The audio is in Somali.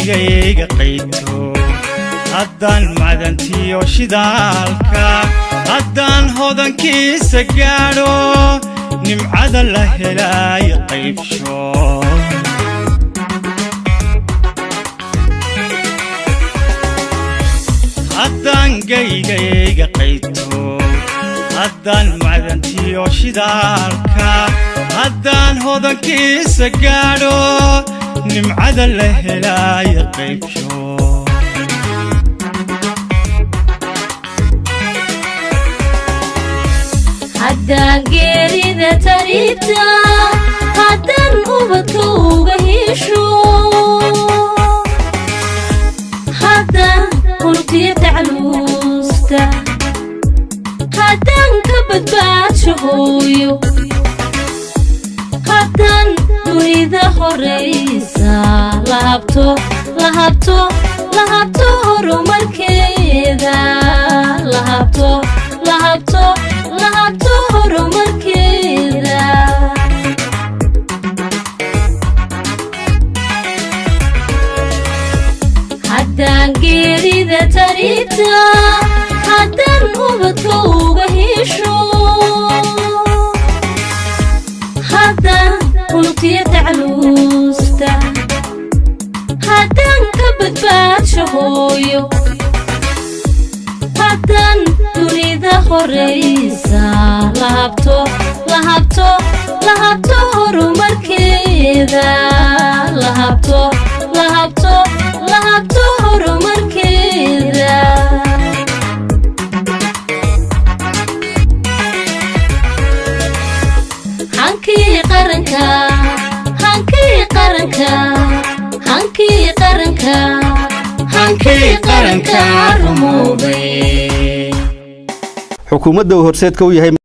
gayga qayto haddaan macdantiyo shidaalka haddaan hodankiisa gaadho nimcada la helay qaybsho haddaan gayga qayto haddaan macdantiyo shidaalka haddaan hodankiisa gaadho nimcada la helay qaybsho haddaan geerida taribta haddaan ubadka uga hesho haddaan urtiya tacluusta haddaan ka badbaadsho hooyo haddaan dunida horeysa lahabto horumarkeeda lahabto horumarkeeda haddaan geerida taribta haddaan ubadka uga hesho haddaan urtiya tacluusta haddaan ka badbaadsho hooyo haddaan dunida horeysa lahabto horumarkeeda lahabto horumarkeeda hankii qaranka rumoobay xukuumadda horseedka u yahay